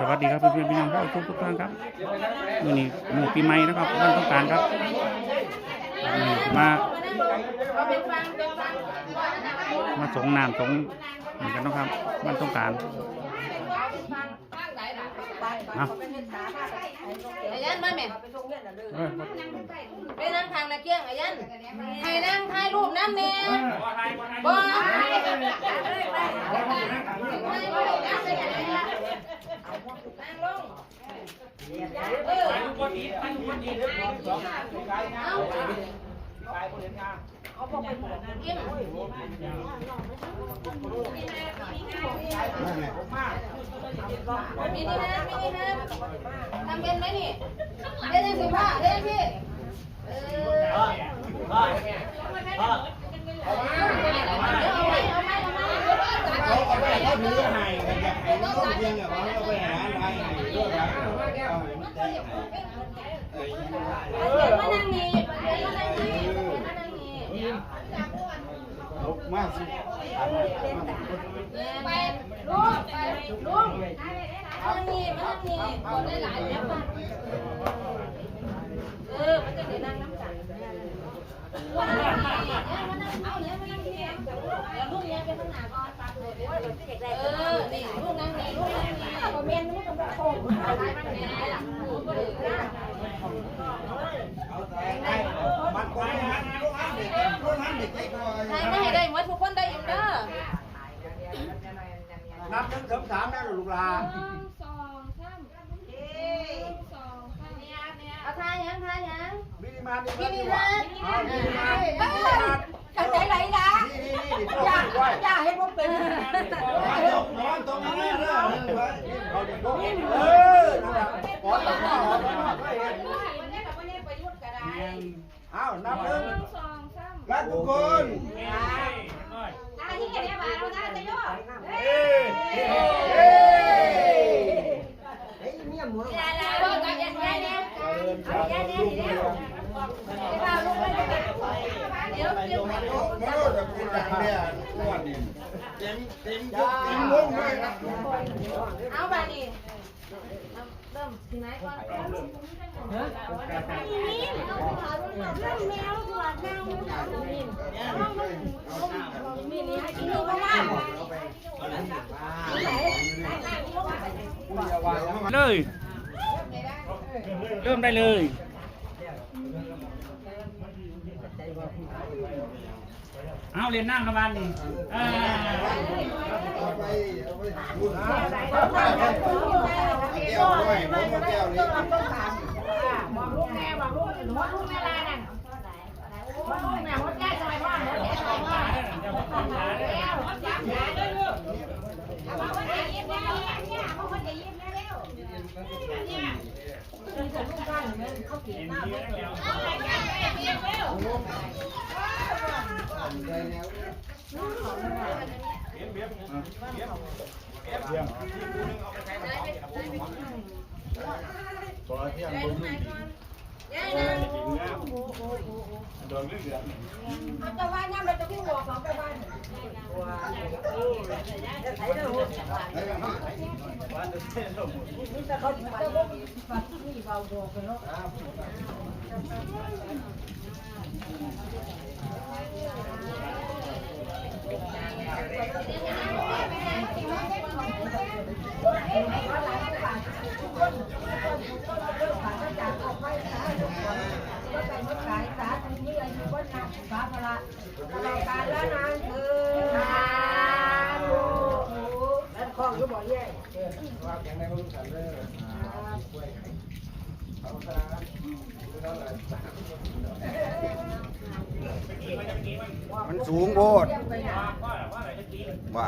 สวัสดีครับเพื่อนๆพี่น้องครับทุกท่านครับมื้อนี้หมู่ปีใหม่นะครับวันสงกรานต์ครับมาสงน้ำสงเหมือนกันนะครับวันสงกรานต์ไอ้ยันมาแม่ไปนั่งทางนะเกี้ยงไอ้ยันให้นั่งถ่ายรูปน้ำเนี่ยบ่เอาพวกไปหมดกินมินิฮาร์ทำเป็นไหมนี่เล่นยังสิพ่อเล่นพี่เขาถือให้กันอยากให้น้องเพียงอ่ะว่าเราไปหาอะไรให้ด้วยกันมานั่งนี่มานั่งนี่มาสิไปลุงไปลุงมานั่งนี่คนได้หลายแล้วป่ะมันจะได้นั่งน้ำกันมานั่งเอาเนี่ยมานั่งที่เนี่ยเดี๋ยวลูกเนี่ยไปข้างหน้าก่อนนี่ลูกนั่งนี่ลูกนั่งนี่คอมเมนต์มันก็บอกโค้งอะไรมันเนี่ยหลังหูก็เลยมันคนนั้นเด็กใครไม่ให้ได้หมดทุกคนได้อยู่เด้อนับ1 2 3นะลูกหลาน เอาทายยังมินิมาร์ท จังใจไหลนะอย่าให้พวกเป็นนอนตรงนี้นะเขาเด็กก็ขอตังค์เอานับ1 รักทุกคนที่เห็นเนี่ยมาเราได้จะย่อเอาไปดิเริ่มที่ไหนก่อนเลยเริ่มได้เลยเอาเรียนนั่งกันบ้านนี่บอกลูกแม่บอกลูกแม่ลานั่นบอกลูกแม่หัวใจซอยว่าหัวใจซอยว่าแล้วจับหาด้วยลูกเอาคนจะยิ้มแล้วเนี่ยเอาคนจะยิ้มแล้วเนี่ยคือจะลูกบ้านเหมือนเขาเขียนหน้าไม่เกี่ยวเอาไปกันไปเร็วเร็วตัวเที่ยงบนนี้โดนเรื่องเดือดเอาจะว่าน้ำเราจะพี่หัวของไปบ้านการแล้วนานคือแล้วคล้องก็บอกแย่ว่าแข็งแรงรู้กันเลยมันสูงโพดว่า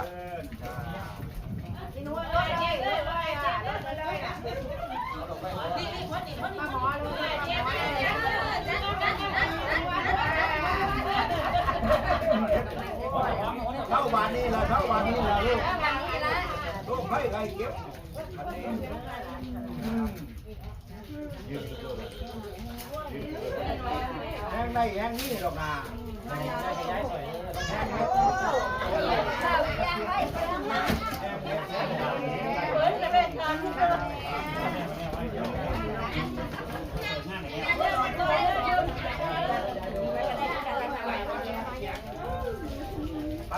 เข้าบ้านนี่ละเข้าบ้านนี่ละลูกให้ใครเก็บแห้งได้แห้งนี่หรอกนะ ปั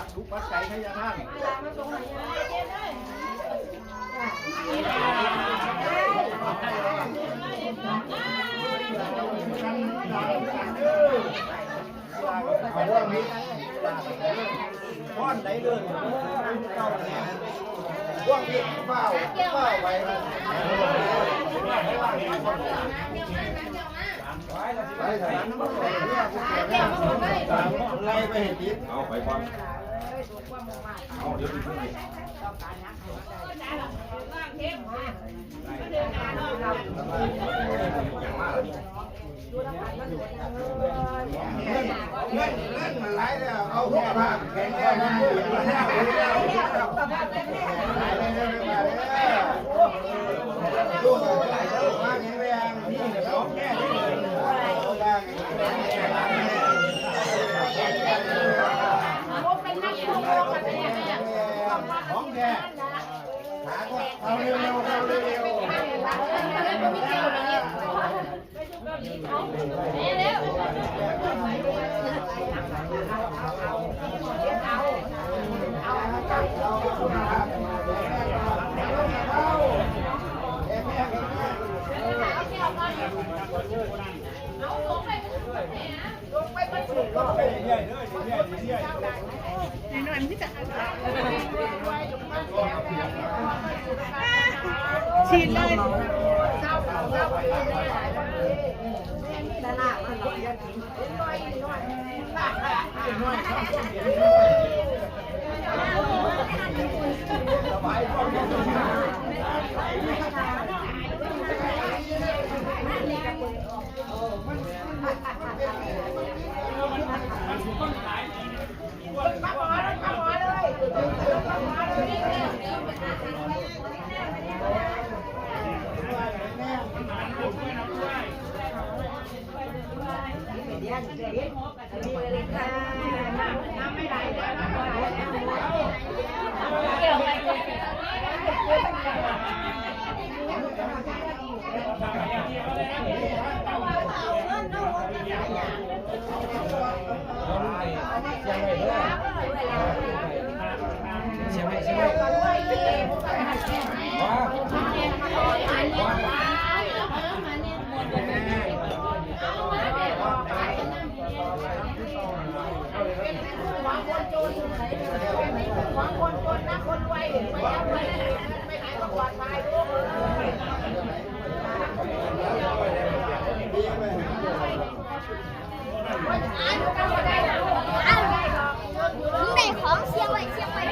ดทุกปัดไก่ให้ยาท่านเอาว่ามีก้อนไหนเลยเก้าเนี่ยว่างมีเฝ้าไปไปสถานน้ำมันไล่ไปเห็นทิศเอาไปก่อนเอาเดี๋ยวไปเล่นมันไหลแล้วเอาสุขภาพแข็งแรงนะดูไหลแล้วมาแข็งแรงนี่เดี๋ยวร้องแค่นี้ของแกหาก็เอาเร็วๆเอาเร็วฉีดเลย ในของเชียงใหม่เชียงใหม่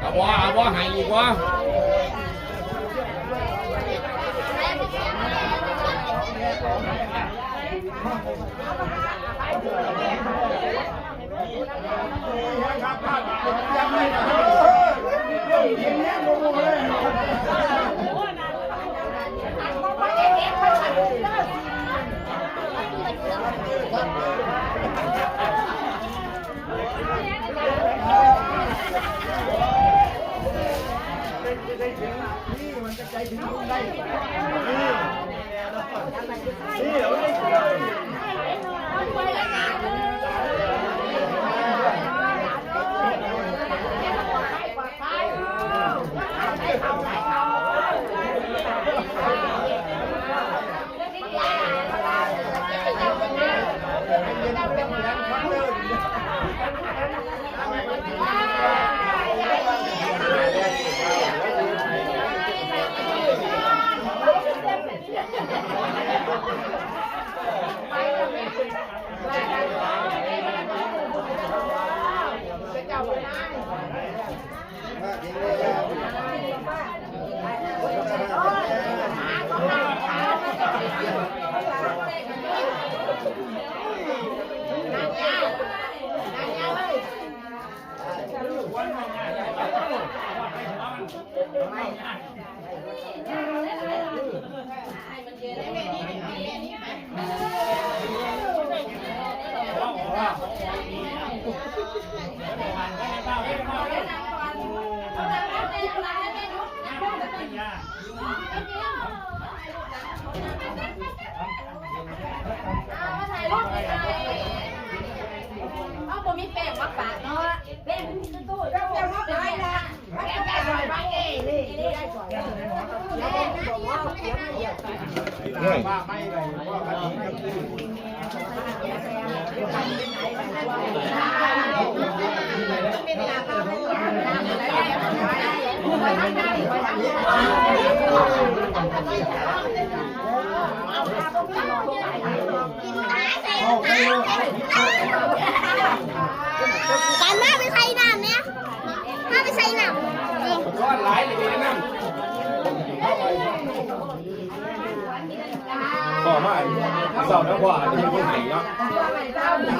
เอาบ่หายอีกวะเ ถ่ายรูปเลยเอาบ่มีแป้งมาปาดเนาะแป้งมันมีตู้เจ้าจะมาได้ละแป้งได้ซอยบ้านเอ้นี่ได้ซอยแป้งว่าเขียนเดียวกันว่าไม่ได้ว่ากันการมาไปใส่น้ำเนี่ยมาไปใส่น้ำ ก้อนหลายเลยนั่นพ่อมาสอบแล้วพ่อจะเป็นคนไหนเนาะ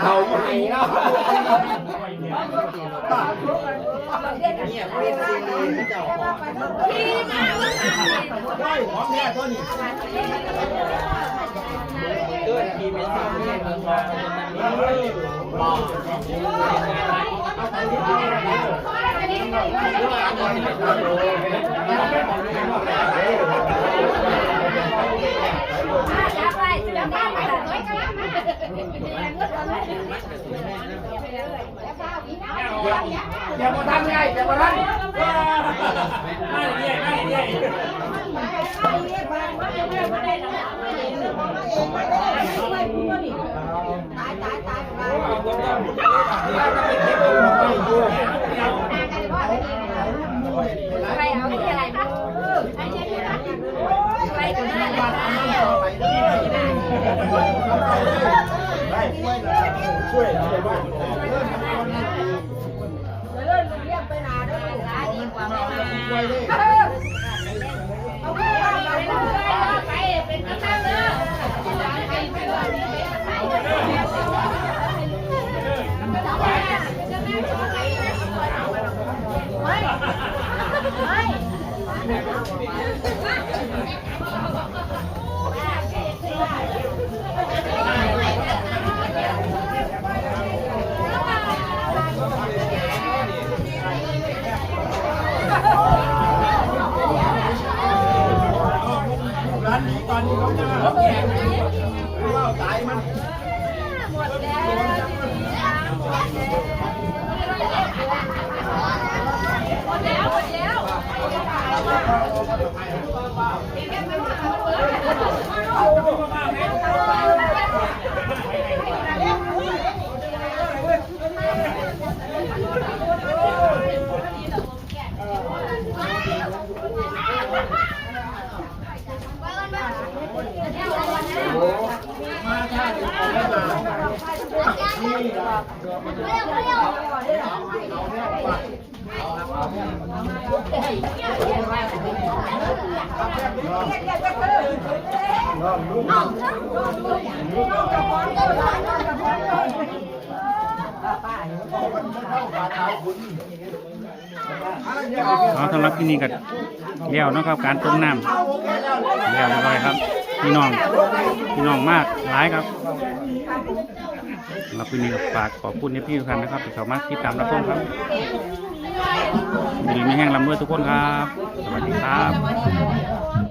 เราคนไหนเนาะเนี่ยเป็นซีรีส์ที่เจ้าของได้หอมแน่ตัวนี้ตัวนี้เป็นซีรีส์อย่ามาทำไงอย่ามาทำไม่เย่ไม่เย่อะไรเอาที่อะไรคะไปกันได้ช่วยอะไรบ้าง เลื่อนเรียกไปนาด้วยดีกว่าไม่มาไปเป็นกระทั่งเนอะร้านนี้ตอนนี้เขาจะเล่าตายมันหมดแล้วหมดแล้วเอาสำหรับที่นี่ก็เลี้ยวนะครับการต้มน้ำเลี้ยวเรียบร้อยครับพี่น้องมากหลายครับสำหรับที่นี่ก็ฝากขอบคุณพี่ทุกท่านนะครับที่เข้ามาติดตามรับชมครับดีมีแห้งลำด้วยทุกคนครับสวัสดีครับ